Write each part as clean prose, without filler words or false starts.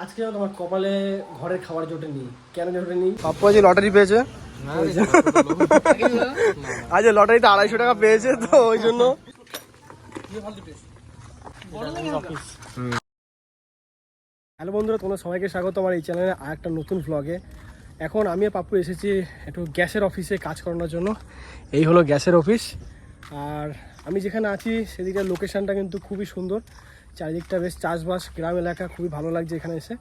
আজকে তোমার কপালে ঘরের খাবার জোটেনি, কেন জোটেনি? পাপ্পু আজ লটারি পেয়েছে, আজ লটারিতে 250 টাকা পেয়েছে, তো ওই জন্য। হ্যালো বন্ধুরা, তোমরা সবাইকে স্বাগত আমার এই চ্যানেলে আর একটা নতুন ভ্লগে। এখন আমি আর পাপ্পু এসেছি একটু গ্যাসের অফিসে কাজ করানোর জন্য। এই হলো গ্যাসের অফিস, আর আমি যেখানে আছি সেদিকের লোকেশানটা কিন্তু খুবই সুন্দর। চারিদিকটা বেশ চাষবাস, গ্রাম এলাকা, খুবই ভালো লাগছে এখানে এসে।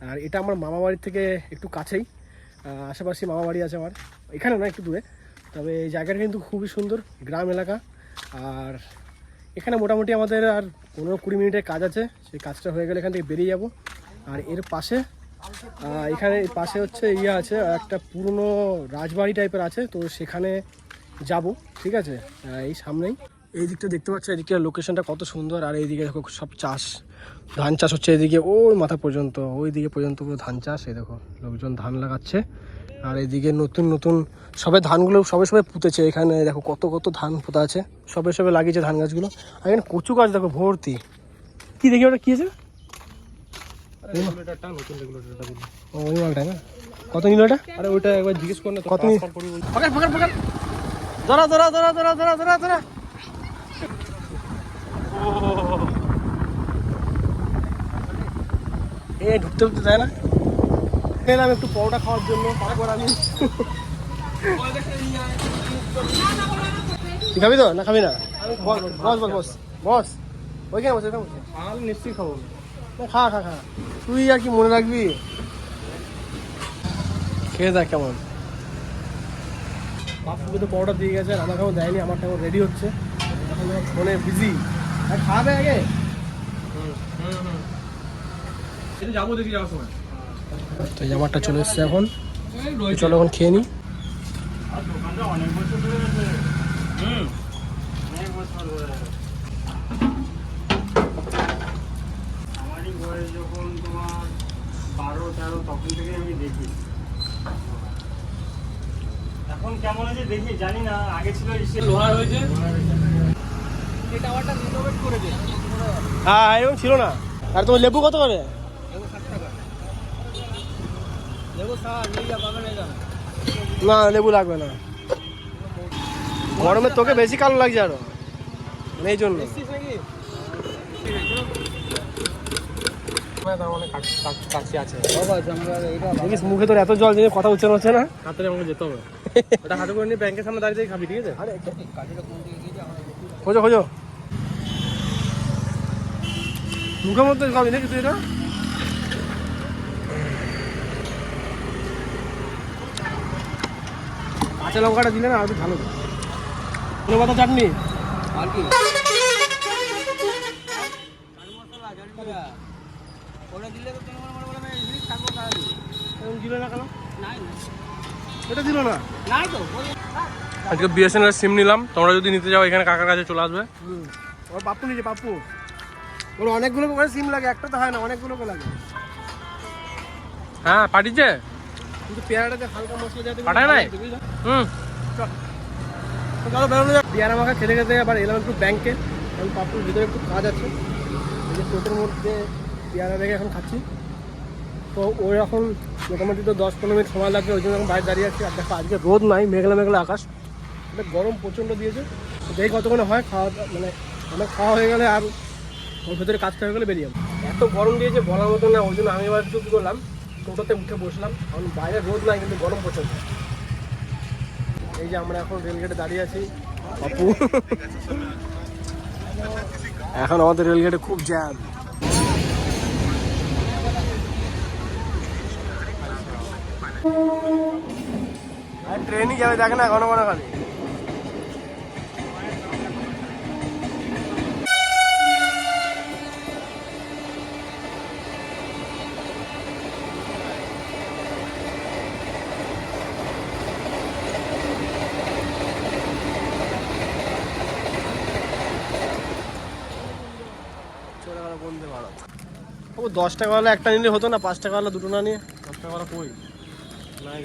আর এটা আমার মামা বাড়ির থেকে একটু কাছেই, আশেপাশে মামা বাড়ি আছে আমার, এখানে না একটু দূরে। তবে এই জায়গাটা কিন্তু খুবই সুন্দর, গ্রাম এলাকা। আর এখানে মোটামুটি আমাদের আর 15-20 মিনিটের কাজ আছে, সেই কাজটা হয়ে গেলে এখান থেকে বেরিয়ে যাব। আর এর পাশে এখানে পাশে হচ্ছে আছে একটা পুরনো রাজবাড়ি টাইপের আছে, তো সেখানে যাব। ঠিক আছে, এই সামনেই এই দিকটা দেখতে পাচ্ছ, এদিকে লোকেশনটা কত সুন্দর। আর এইদিকে দেখো সব চাষ, ধান চাষ হচ্ছে এদিকে, ওই মাথা পর্যন্ত, ওই দিকে পর্যন্ত পুরো ধান চাষ। এই দেখো লোকজন ধান লাগাচ্ছে। আর এইদিকে নতুন নতুন সবে ধানগুলো সবে পুঁতেছে। এখানে দেখো কত কত ধান পোতা আছে, সবে লাগিয়েছে ধান গাছগুলো। আর এখানে কচু গাছ দেখো ভর্তি। কি দেখি ওটা কি আছে? ওই মালটা না, কত নিল ওটা? আরে ওইটা একবার জিজ্ঞেস কর না, কত ধরা ধরা ধরা ধরা ধরা ধরা ধরা। এ ঢুকতে ঢুকতে যায় না। এলাম একটু পরোটা খাওয়ার জন্য, তারপর আমি তুই খাবি তো না খাবি না? বস বস বস বস বস, ওইখানে বসে নিশ্চয়ই খাবো। খা খা খা, তুই আর কি মনে রাখবি, খেয়ে দেখ কেমন। বাপুকে তো পরোটা দিয়ে গেছে, আমার কেমন দেয়নি, আমার কেমন রেডি হচ্ছে, এখন ফোনে বিজি। আর খাবে আগে যাবো, দেখি যাওয়ার সময়। তো এই আমারটা চলে এসছে এখন, চলো এখন খেয়ে নিই। অনেক বছর ধরে আছে, অনেক বছর ধরে। আমারই বয়স যখন তোমার 12-13, তখন থেকে আমি দেখি। এখন কেমন আছে দেখি জানি না, আগে ছিল লোহার হয়েছে। হ্যাঁ এরকম ছিল না। আর তোমার লেবু কত করে? না লেবু লাগবে না, গরমে তোকে বেশি কালো লাগছে আরো, এই জন্য। মুখে তোর এত জল দিয়ে কথা উচ্চারণ হচ্ছে না। হাতে আমাকে যেতে হবে, ওটা হাতে করে নিয়ে ব্যাংকের সামনে দাঁড়িয়ে খাবি, ঠিক আছে? খোঁজো খোঁজো, মুখের মধ্যে খাবি নাকি তুই এটা? কাঁচা লঙ্কাটা দিলে না আর একটু ভালো, কোনো কথা চাটনি আর কি দিল না কেন? এটা দিল না। আজকে বিএসএনএল সিম নিলাম, তোমরা যদি নিতে যাও এখানে কাকার কাছে চলে আসবে। ওর পাপ্পু নিচে, পাপ্পু ওর অনেকগুলো করে সিম লাগে, একটা তো হয় না, অনেকগুলো করে লাগে। হ্যাঁ পাঠিয়েছে, কিন্তু পেয়ারাটাতে হালকা মশলা যাতে পাঠায় নাই। চলো বেরোনো যাক। পেয়ারা মাখা খেতে খেতে আবার এলাম একটু ব্যাংকে, কারণ পাপ্পুর ভিতরে একটু কাজ আছে। এই যে টোটোর মধ্যে পেয়ারা রেখে এখন খাচ্ছি। তো ওই এখন মোটামুটি তো 10-15 মিনিট সময় লাগবে, ওই জন্য এখন বাইরে দাঁড়িয়ে আছি। আর দেখো আজকে রোদ নাই, মেঘলা মেঘলা আকাশ, এটা গরম প্রচণ্ড দিয়েছে। দেখি কতক্ষণে হয় খাওয়া, মানে আমার খাওয়া হয়ে গেলে আর ওর ভেতরে কাজটা হয়ে গেলে বেরিয়ে যাবো। এত গরম দিয়েছে বলার মতো না, ওই জন্য আমি এবার একটু কী করলাম, টোটোতে উঠে বসলাম, কারণ বাইরে রোদ নাই কিন্তু গরম প্রচণ্ড। এই যে আমরা এখন রেলগেটে দাঁড়িয়ে আছি, আপু এখন আমাদের রেলগেটে খুব জ্যাম। আর ট্রেনই যাবে দেখ না, ঘন ঘন খালি। বন্দে ভারত, ও 10 টাকাওয়ালা একটা নিলে হতো না, 5 টাকাওয়ালা দুটো না নিয়ে? 10 টাকাওয়ালা কই নাই,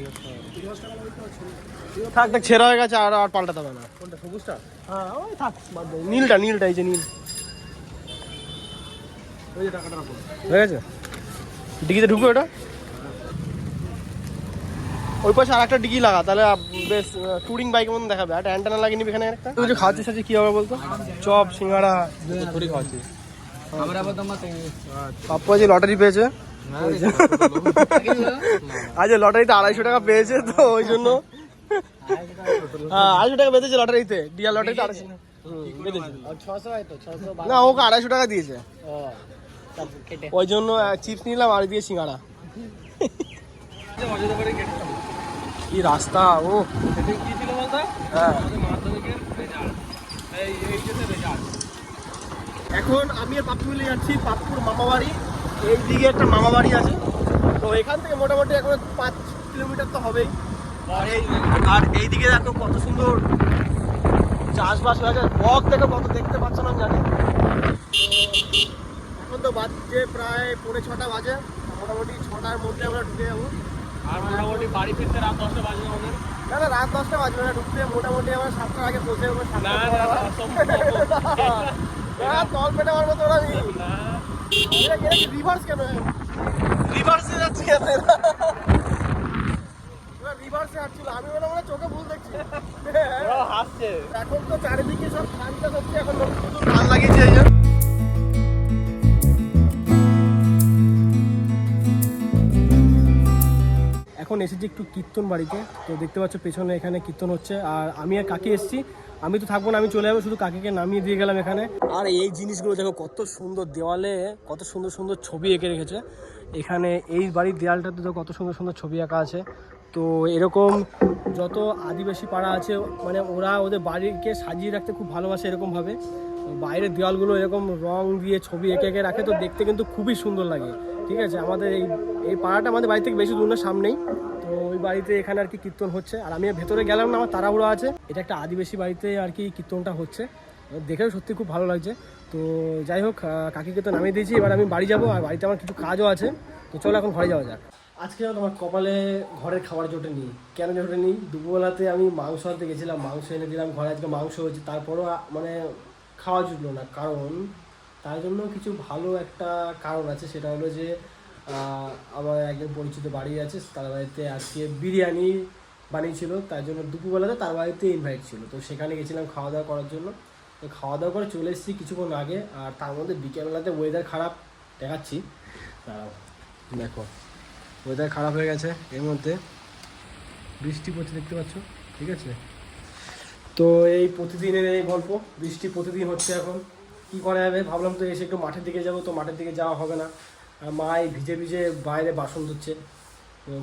থাক থাক, ছেঁড়া হয়ে গেছে, আর আর পাল্টাতে হবে না। কোনটা সবুজটা? হ্যাঁ ওই থাক, বাদ দে। নীলটা, নীলটা, এই যে নীল, ওই যে টাকাটা রাখো, হয়ে গেছে। ডিগিতে ঢুকবে ওটা? ওই পাশে আর একটা ডিগি লাগা, তাহলে বেশ টুরিং বাইকের মতন দেখাবে। একটা অ্যান্টেনা লাগিয়ে নিবি এখানে একটা। তুই যে খাওয়াচ্ছিস আজকে কি হবে বলতো? চপ, সিঙ্গাড়া থোড়ি খাওয়াচ্ছি আমরা আবার তোমার পাপ্পু আজ লটারি পেয়েছে। আজ লটারিতে 250 টাকা পেয়েছে, তো ওই জন্য 250 টাকা বেঁধেছে লটারিতে, ডিয়ার লটারিতে 250 না, ওকে 250 টাকা দিয়েছে, ওই জন্য চিপস নিলাম আর দিয়ে সিঙ্গাড়া। কি রাস্তা ও! কি ছিল বলতো? হ্যাঁ, আমাদের মাধ্যমিকের রেজাল্ট, এই যে রেজাল্ট। এখন আমি আর পাপ্পু মিলে যাচ্ছি পাপ্পুর মামা বাড়ি। এই দিকে একটা মামা বাড়ি আছে, তো এখান থেকে মোটামুটি এখন 5 কিলোমিটার তো হবেই। আর এই দিকে দেখো কত সুন্দর চাষবাস হয়ে যায়। বক দেখো কত, দেখতে পাচ্ছ না জানি। এখন তো বাজছে প্রায় 5:45 বাজে, মোটামুটি 6টার মধ্যে আমরা ঢুকে যাবো। আর মোটামুটি বাড়ি ফিরতে রাত 10টা বাজবে আমাদের। না না, রাত 10টা বাজবে না, ঢুকতে মোটামুটি আমরা 7টার আগে পৌঁছে যাবো। তল পেটে আমার মতো ওরা রিভার্স কেন? রিভার্সে যাচ্ছি কেন? রিভার্সে আসছিল, আমি মনে মনে চোখে ভুল দেখছি। হাসছে। এখন তো চারিদিকে সব ধান চাষ হচ্ছে, এখন লোক শুধু ধান লাগিয়েছে। এই যে এখন এসেছি একটু কীর্তন বাড়িতে, তো দেখতে পাচ্ছ পেছনে এখানে কীর্তন হচ্ছে। আর আমি আর কাকি এসেছি, আমি তো থাকবো না, আমি চলে যাবো, শুধু কাকিকে নামিয়ে দিয়ে গেলাম এখানে। আর এই জিনিসগুলো দেখো কত সুন্দর, দেওয়ালে কত সুন্দর সুন্দর ছবি এঁকে রেখেছে। এখানে এই বাড়ির দেওয়ালটাতে তো কত সুন্দর সুন্দর ছবি আঁকা আছে। তো এরকম যত আদিবাসী পাড়া আছে, মানে ওরা ওদের বাড়িকে সাজিয়ে রাখতে খুব ভালোবাসে এরকমভাবে। বাইরের দেওয়ালগুলো এরকম রং দিয়ে ছবি এঁকে এঁকে রাখে, তো দেখতে কিন্তু খুবই সুন্দর লাগে। ঠিক আছে, আমাদের এই পাড়াটা আমাদের বাড়ি থেকে বেশি দূর না, সামনেই। তো ওই বাড়িতে এখানে আর কি কীর্তন হচ্ছে, আর আমি ভেতরে গেলাম না, আমার তাড়াহুড়ো আছে। এটা একটা আদিবাসী বাড়িতে আর কি কীর্তনটা হচ্ছে, দেখেও সত্যি খুব ভালো লাগছে। তো যাই হোক, কাকিকে তো নামিয়ে দিয়েছি, এবার আমি বাড়ি যাবো, আর বাড়িতে আমার কিছু কাজও আছে। তো চলো এখন ঘরে যাওয়া যাক। আজকে তোমার কপালে ঘরের খাবার জোটেনি। কেন জোটেনি? দুপুরবেলাতে আমি মাংস আনতে গেছিলাম, মাংস এনে দিলাম ঘরে, আজকে মাংস হয়েছে, তারপরও মানে খাওয়া জুটলো না। কারণ তার জন্য কিছু ভালো একটা কারণ আছে, সেটা হলো যে আমার একজন পরিচিত বাড়ি আছে, তার বাড়িতে আজকে বিরিয়ানি বানিয়েছিল, তার জন্য দুপুরবেলাতে তার বাড়িতে ইনভাইট ছিল। তো সেখানে গেছিলাম খাওয়া দাওয়া করার জন্য। তো খাওয়া দাওয়া করে চলে এসেছি কিছুক্ষণ আগে। আর তার মধ্যে বিকেলবেলাতে ওয়েদার খারাপ দেখাচ্ছি, দাঁড়াও দেখো, ওয়েদার খারাপ হয়ে গেছে, এর মধ্যে বৃষ্টি পড়ছে দেখতে পাচ্ছ। ঠিক আছে, তো এই প্রতিদিনের এই গল্প, বৃষ্টি প্রতিদিন হচ্ছে। এখন কি করা যাবে, ভাবলাম তো এসে একটু মাঠের দিকে যাব, তো মাঠের দিকে যাওয়া হবে না। মাই ভিজে ভিজে বাইরে বাসন ধুচ্ছে,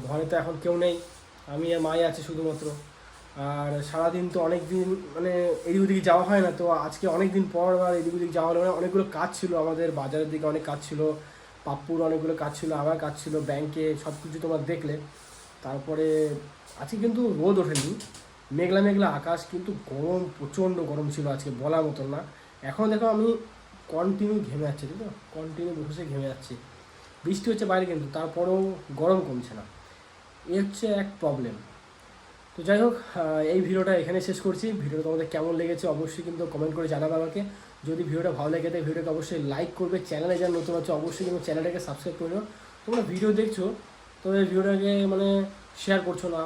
ঘরে তো এখন কেউ নেই, আমি আর মাই আছে শুধুমাত্র। আর সারাদিন তো অনেক দিন মানে এদিক ওদিকে যাওয়া হয় না, তো আজকে অনেক দিন পর আর এদিক ওদিক যাওয়া হলো না। অনেকগুলো কাজ ছিল, আমাদের বাজারের দিকে অনেক কাজ ছিল, পাপ্পুর অনেকগুলো কাজ ছিল, আমার কাজ ছিল ব্যাংকে, সব কিছু তোমরা দেখলে। তারপরে আজকে কিন্তু রোদ ওঠেনি, মেঘলা মেঘলা আকাশ, কিন্তু গরম, প্রচণ্ড গরম ছিল আজকে, বলার মতন না। এখন দেখো আমি কন্টিনিউ ঘেমে যাচ্ছি, ঠিক আছে, কন্টিনিউ বসে ঘেমে যাচ্ছি। বৃষ্টি হচ্ছে বাইরে, কিন্তু তারপরেও গরম কমছে না, এ হচ্ছে এক প্রবলেম। তো যাই হোক, এই ভিডিওটা এখানে শেষ করছি। ভিডিওটা তোমাদের কেমন লেগেছে অবশ্যই কিন্তু কমেন্ট করে জানাবে আমাকে। যদি ভিডিওটা ভালো লেগে থাকে ভিডিওটাকে অবশ্যই লাইক করবে, চ্যানেলে যারা নতুন আছে অবশ্যই কিন্তু চ্যানেলটাকে সাবস্ক্রাইব করে নাও। তোমরা ভিডিও দেখছো, তবে ভিডিওটাকে মানে শেয়ার করছো না,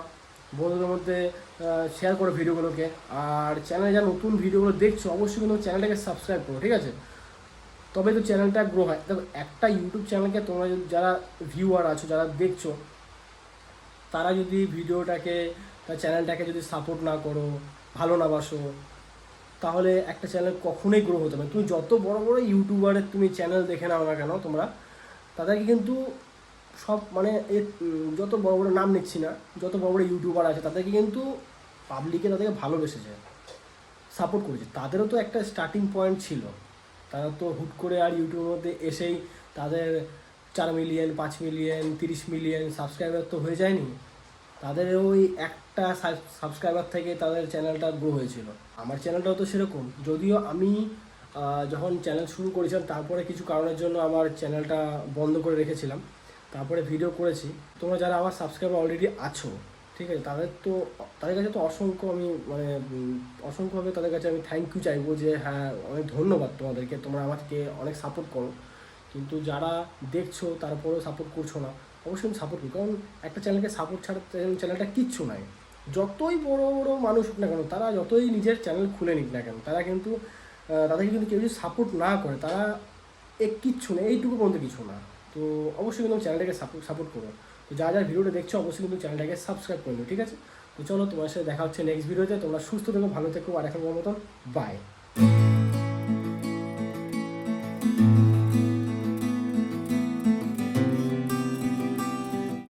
বন্ধুদের মধ্যে শেয়ার করো ভিডিওগুলোকে। আর চ্যানেলে যারা নতুন ভিডিওগুলো দেখছো অবশ্যই কিন্তু চ্যানেলটাকে সাবস্ক্রাইব করো, ঠিক আছে, তবে তো চ্যানেলটা গ্রো হয়। দেখো, একটা ইউটিউব চ্যানেলকে তোমরা যারা ভিউয়ার আছো, যারা দেখছো, তারা যদি ভিডিওটাকে বা চ্যানেলটাকে যদি সাপোর্ট না করো, ভালো না বাসো, তাহলে একটা চ্যানেল কখনোই গ্রো হতে পারে। তুমি যত বড় বড় ইউটিউবারের তুমি চ্যানেল দেখে নাও না কেন, তোমরা তাদেরকে কিন্তু সব মানে যত বড় বড় নাম নিচ্ছি না, যত বড় বড় ইউটিউবার আছে তাদেরকে কিন্তু পাবলিকে তাদেরকে ভালোবেসেছে, সাপোর্ট করেছে। তাদেরও তো একটা স্টার্টিং পয়েন্ট ছিল, তারা তো হুট করে আর ইউটিউবের মধ্যে এসেই তাদের 4 মিলিয়ন 5 মিলিয়ন 30 মিলিয়ন সাবস্ক্রাইবার তো হয়ে যায়নি। তাদের ওই একটা সাবস্ক্রাইবার থেকে তাদের চ্যানেলটা গ্রো হয়েছিল। আমার চ্যানেলটাও তো সেরকম, যদিও আমি যখন চ্যানেল শুরু করেছিলাম তারপরে কিছু কারণের জন্য আমার চ্যানেলটা বন্ধ করে রেখেছিলাম, তারপরে ভিডিও করেছি। তোমরা যারা আমার সাবস্ক্রাইবার অলরেডি আছো, ঠিক আছে, তাদের কাছে তো অসংখ্য আমি মানে অসংখ্যভাবে তাদের কাছে আমি থ্যাংক ইউ চাইবো, যে হ্যাঁ অনেক ধন্যবাদ তোমাদেরকে, তোমরা আমাকে অনেক সাপোর্ট করো। তো কিন্তু যারা দেখছো তারপরেও সাপোর্ট করছো না, অবশ্যই সাপোর্ট করি, কারণ একটা চ্যানেলকে সাপোর্ট ছাড়া চ্যানেলটা কিচ্ছু নাই। যতই বড় বড় মানুষ হোক না কেন, তারা যতই নিজের চ্যানেল খুলে নিক না কেন, তারা কিন্তু তাদেরকে কিন্তু কেউ যদি সাপোর্ট না করে, তারা কিচ্ছু নেই, এইটুকু পর্যন্ত কিছু না। তো অবশ্যই কিন্তু চ্যানেলটাকে সাপোর্ট করো। তো যারা ভিডিওটা দেখছো অবশ্যই কিন্তু চ্যানেলটাকে সাবস্ক্রাইব করে নিও, ঠিক আছে? তো চলো, তোমার সাথে দেখা হচ্ছে নেক্সট ভিডিওতে। তোমরা সুস্থ থেকো, ভালো থেকো, আর এখন মতন বাই।